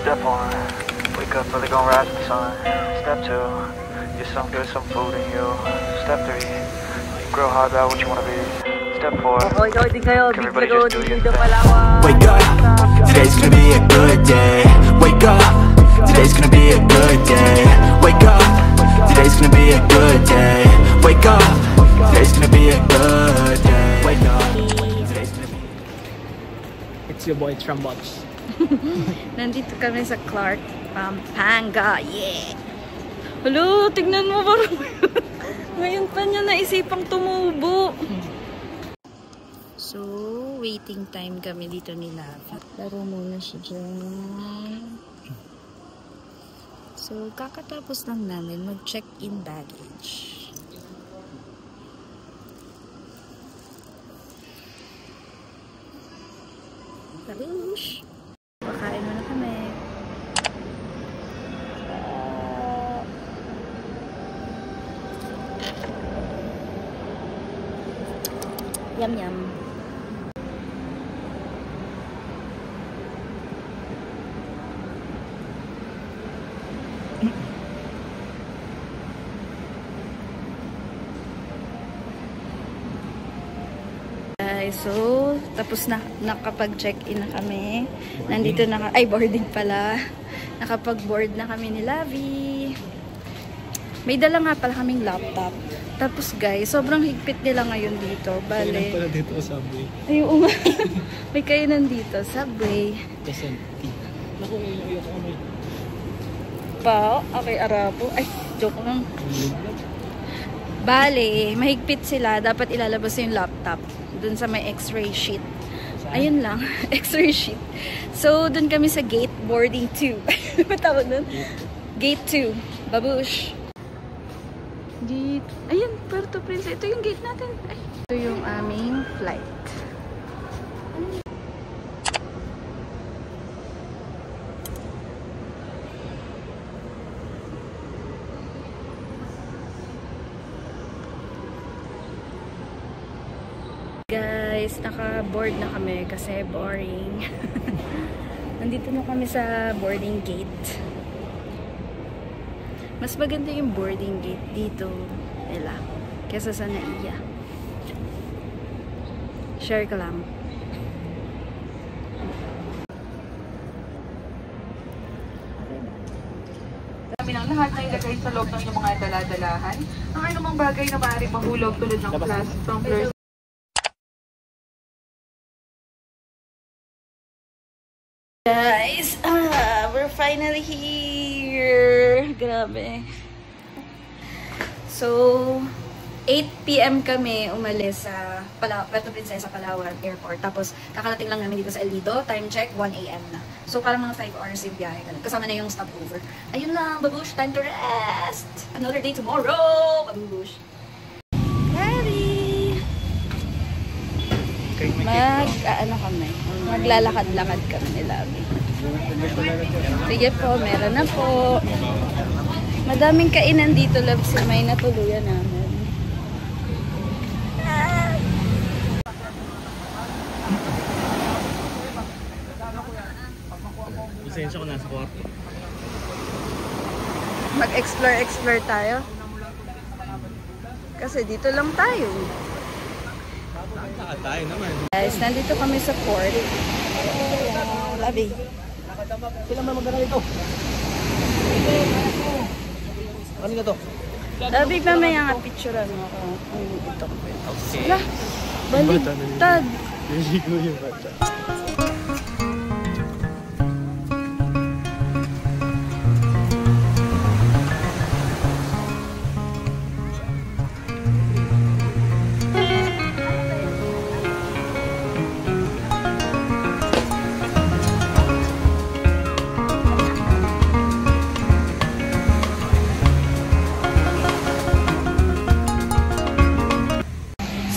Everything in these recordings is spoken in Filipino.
Step 1, wake up early, gonna rise with the sun. Step 2, get some good, some food in you. Step 3, grow hard about what you wanna be. Step 4, everybody just do your thing. Wake up, today's gonna be a good day. Wake up, today's gonna be a good day. Wake up, today's gonna be a good day. Wake up, today's gonna be a good day. Wake up, today's gonna be. It's your boy Trambots. Nandito kami sa Clark, Pampanga. Yeah! Hello, tignan mo parang ngayon pa niya naisipang tumubo. So, waiting time kami dito ni Lavi. Laro muna siya dyan. So, kakatapos lang namin mag-check-in baggage. Tarush! Pakain muna kami. Yum yum. So, tapos na nakapag-check-in na kami. Nandito na, ay boarding pala. Nakapag-board na kami ni Lavi. May dala nga pala kaming laptop. Tapos guys, sobrang higpit nila ngayon dito. Bale. Kainan pala dito sa Subway. Ayun nga. May kainan dito, Subway. Kasi, naku, yung kamay. Pa, okay, arapo. Ay, joke lang. Bale, mahigpit sila. Dapat ilalabas yung laptop dun sa may x-ray sheet. Ayun lang, x-ray sheet. So, dun kami sa gate boarding 2. Matawag nun? Gate 2. Babush. Gate. Ayun, Puerto Princesa. Ito yung gate natin. Ay. Ito yung aming flight. Guys, naka-board na kami kasi boring. Nandito na kami sa boarding gate. Mas maganda yung boarding gate dito nila kesa sa NAIA. Share ko lang. Kami ng lahat na ilagay sa loob ng inyong mga dala-dalahan ang anumang bagay na maaaring mahulog tulad ng glass, tumblers. Guys, we're finally here. Grabe. So, 8 PM kami umalis sa Puerto Princesa, Palawan Airport. Tapos, kakarating lang namin dito sa El Nido. Time check, 1 AM na. So, parang mga 5 hours yung biyahe. Kasama na yung stopover. Ayun lang, babush. Time to rest. Another day tomorrow. Babush. Ready. Maglalakad-lakad kami ni Lavi. Sige po, meron na po. Madaming kainan dito, Loves. May natuluyan namin. Pasensya ko nasa kwarto. Mag-explore tayo. Kasi dito lang tayo. Tayo naman. Guys, nandito kami sa port. Labi. Sila man magana dito. Ano na to? Labi, mamaya nga picturean mo ako. Ito. Okay. Wala. Baliktad. Niligo yung bata.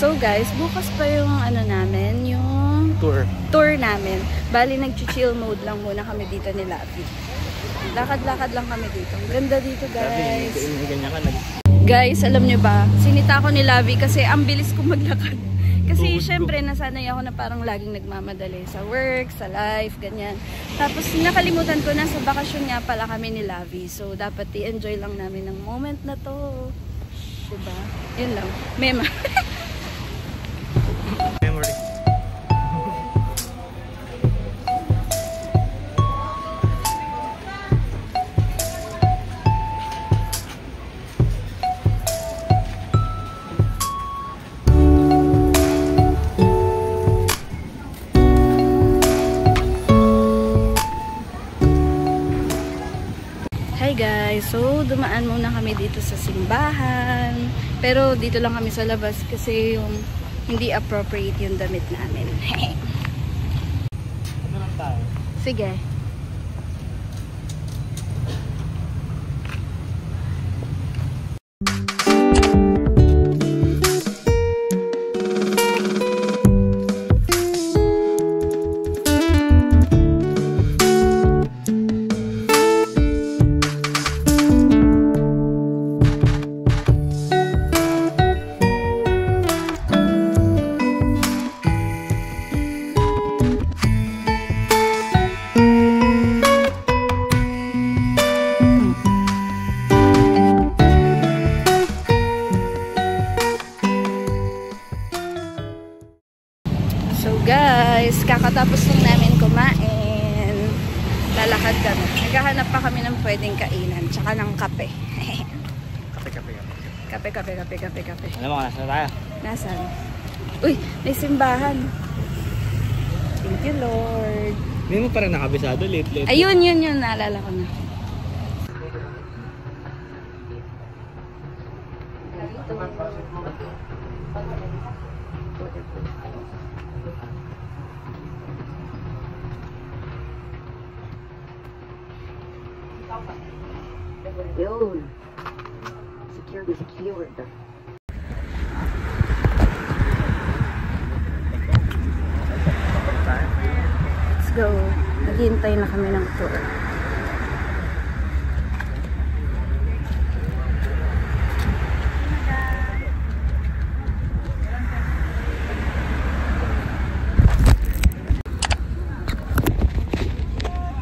So guys, bukas pa yung ano namin, yung tour namin. Bali, nag-chill mode lang muna kami dito ni Lavi. Lakad-lakad lang kami dito. Ang ganda dito, guys. Ganyan ka Guys, alam nyo ba, sinita ko ni Lavi kasi ang bilis ko maglakad. Kasi syempre, nasanay ako na parang laging nagmamadali sa work, sa life, ganyan. Tapos nakalimutan ko na sa bakasyon nga pala kami ni Lavi. So dapat i-enjoy lang namin ng moment na to. Diba? Yun lang. Mema. Memory. Hi guys! So, dumaan muna kami dito sa simbahan. Pero dito lang kami sa labas kasi yung hindi appropriate yung damit namin. Ano lang tayo? Sige. So guys, kakatapos lang namin kumain. Lalakad kami. Naghahanap pa kami ng pwedeng kainan. Tsaka ng kape. Kape. Alam mo, nasa tayo? Nasaan? Uy, may simbahan. Thank you, Lord. Hindi mo pa rin nakabisado, late. Ayun, yun. Naalala ko na. Yun. Secured. Let's go. Naghihintay na kami ng tour.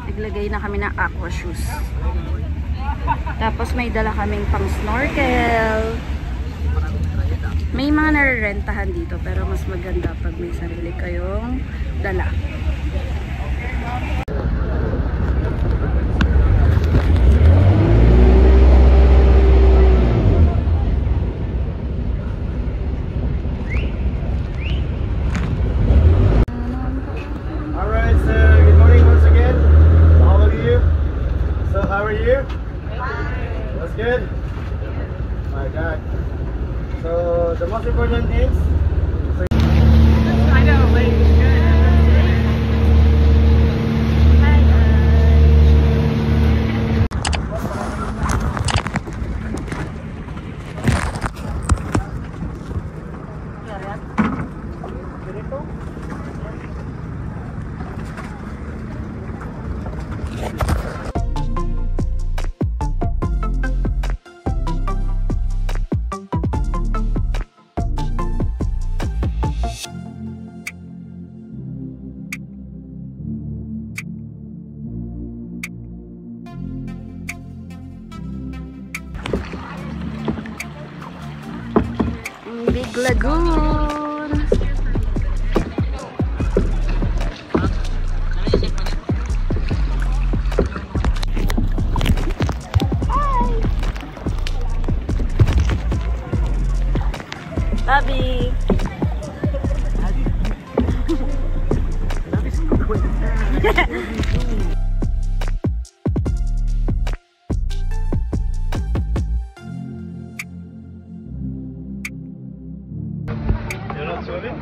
Naglagay na kami ng aqua shoes. Tapos may dala kaming pang snorkel. May mga narerentahan dito pero mas maganda pag may sarili kayong dala. Alright, so good morning once again, all of you. So how are you? That's good? My God. So the most important things. I know, like, it's good. Big Lagoon. Hi. Bobby. You're not swimming?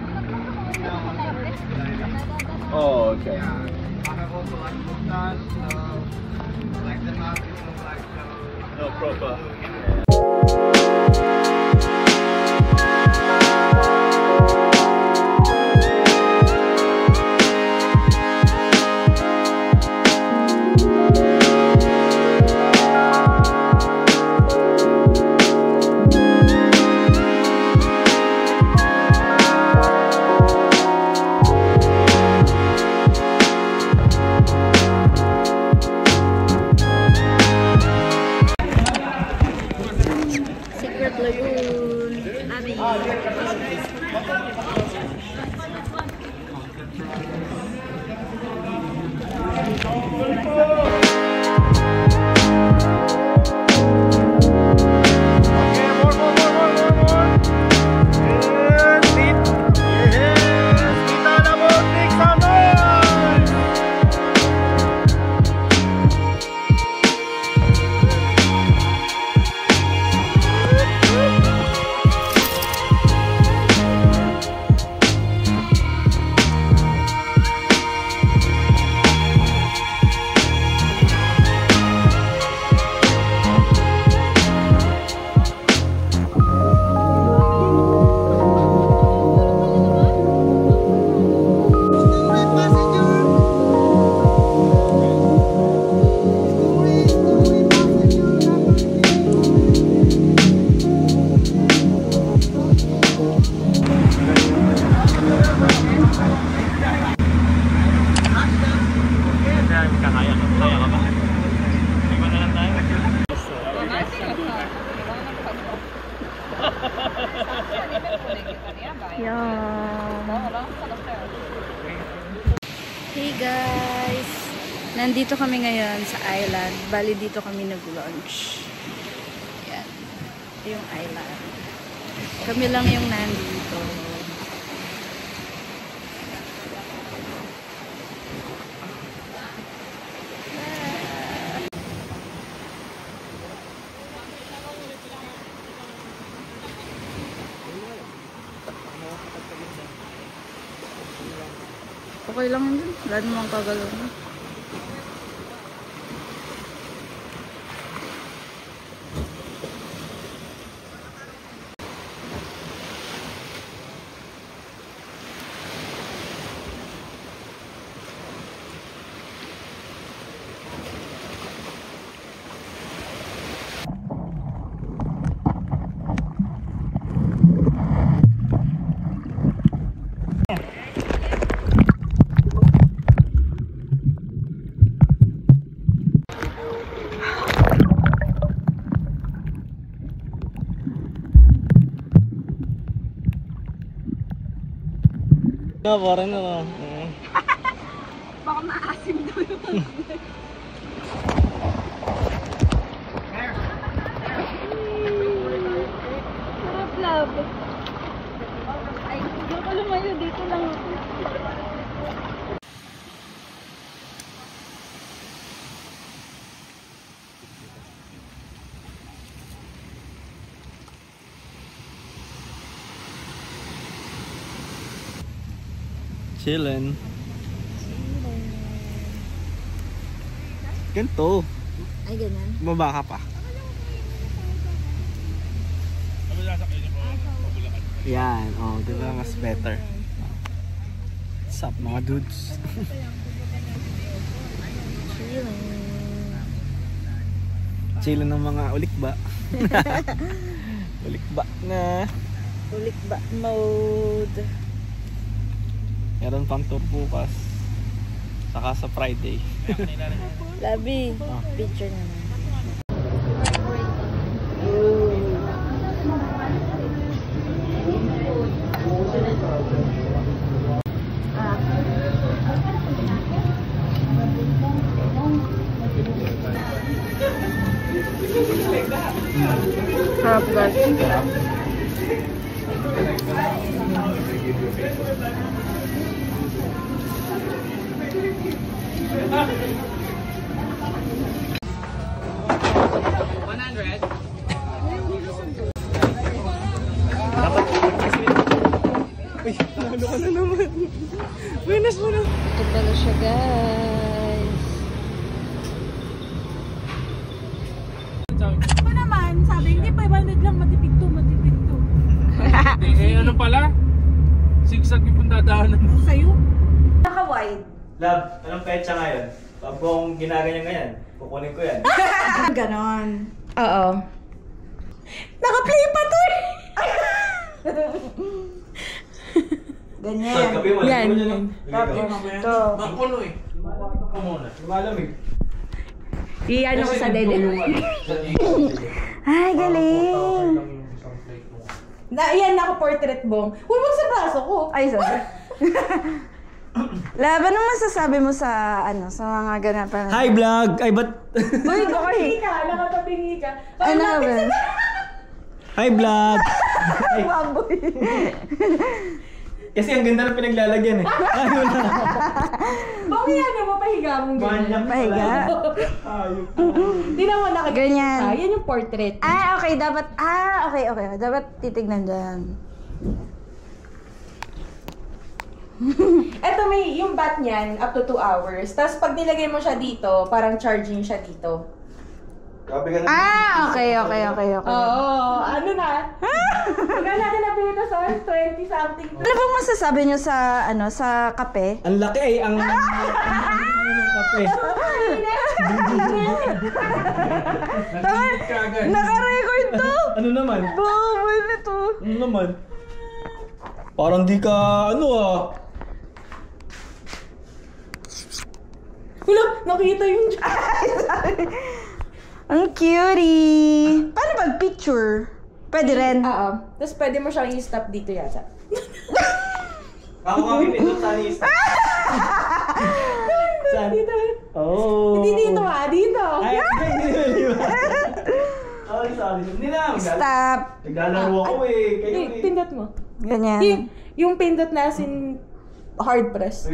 Oh, okay. No proper. guys! Nandito kami ngayon sa island. Bali dito kami nag-lunch. Yan. Ito yung island. Kami lang yung nandito. Okay lang yun. Wala namang kagalaw na. Parang ano. Baka maasim daw yun. Sarap love. Ay, hindi ko lumayo. Dito lang ako. Chillin'. Ganito. Ay, ganun. Bumaba ka pa. Yan. Oh, diba? Mas better. What's up, mga dudes? Chillin' ng mga ulikba. Ulikba na. Ulikba mode. Meron pang tour bukas. Saka sa Friday. Labi. Picture naman. Sarap guys. Uy, nalo ka na naman. Buenas mo na. Ito pala siya guys. Ito naman, sabi, hindi 500 lang, matipid to. Eh, ano pala? Sigsag yung dadaanan mo. Sa'yo? Naka-wide. Love, anong petsa ngayon? Pag kung ginaganyan ganyan, kukunin ko yan. Ganon. Oo. Naka-play pa to eh! Ganyan. So, kape mo. Yan. Kape mo. Ito. Mapuno eh. Lumalamig. I-ano ko sa dede. Ay, galing. Yan, naka-portrait bong. Huwag mo sa braso ko. Ay, sorry. Lab, anong masasabi mo sa sa mga ganapan? Hi vlog! Ay, ba't? Uy, Nakatabingi ka, nakatabingi ka. Ay, naman. Hi vlog! Baboy. Kasi ang ganda ng pinaglalagyan eh. Ayun na. Bakit yan naman, pahiga mong ganyan. Pahiga. Hindi naman nakikita. Ganyan. Yan yung portrait. Okay. Dapat, okay. Dapat titignan dyan. Eto yung bat niyan, up to 2 hours. Tapos pag nilagay mo siya dito, parang charging siya dito. Grabe ka na. Okay. Oo, ano na? Pagka natin nabili ito sa 20 something. Ano bang masasabi nyo sa, sa kape? Ang laki eh. Ang kape. Naka-record to! Ano naman? Baboy nito. Ano naman? Parang di ka, Wala, nakita yung Ang cutie! Paano pag picture? Pwede rin. Oo. Tapos pwede mo siyang i-stop dito yata. Ako kami pindot sa list. Oh. Hindi dito dito. Ay, hindi ba? Sorry. Hindi na. Stop. Naglalaro ako eh. Kayo eh. Pindot mo. Ganyan. Yung pindot na sin hard press.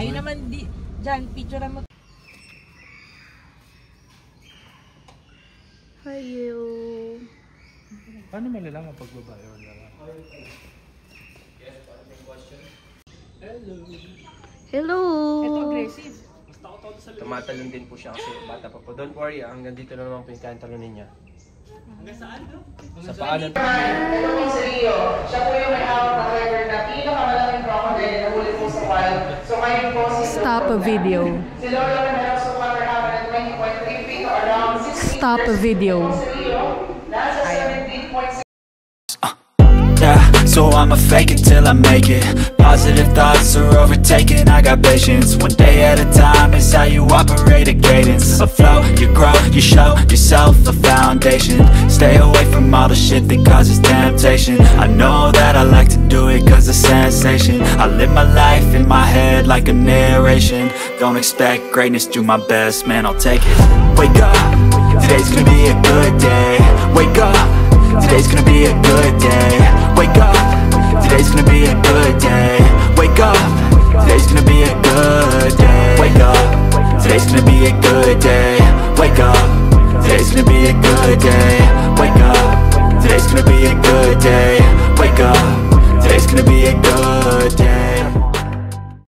Tayo naman dyan, picture mo. Hayo. Paano malalaman pag babae o lalaki? Hello. Ito aggressive. Tumatalon din po siya kasi bata pa po. Don't worry, hanggang dito na naman po yung kantalon niya. Hanggang saan? Sa paanan. Ito po si Rio. Siya po yung may hawak na record na pinakamalaking crocodile na huli po sa wild. So ngayon po si Stop a video. Si Lola Menos so water happened at 20.3 feet or around 6 meters. Stop a video. Si Rio, nasa 17.6. Yeah, so I'ma fake it till I make it. Positive thoughts are overtaken, I got patience. One day at a time is how you operate a cadence. A flow, you grow, you show yourself a foundation. Stay away from all the shit that causes temptation. I know that I like to do it cause it's sensation. I live my life in my head like a narration. Don't expect greatness, do my best, man, I'll take it. Wake up, today's gonna be a good day. Wake up, today's gonna be a good day. Wake up, today's gonna be a good day. Wake up, today's gonna be a good day. Wake up, today's gonna be a good day. Wake up, today's gonna be a good day. Wake up, today's gonna be a good day.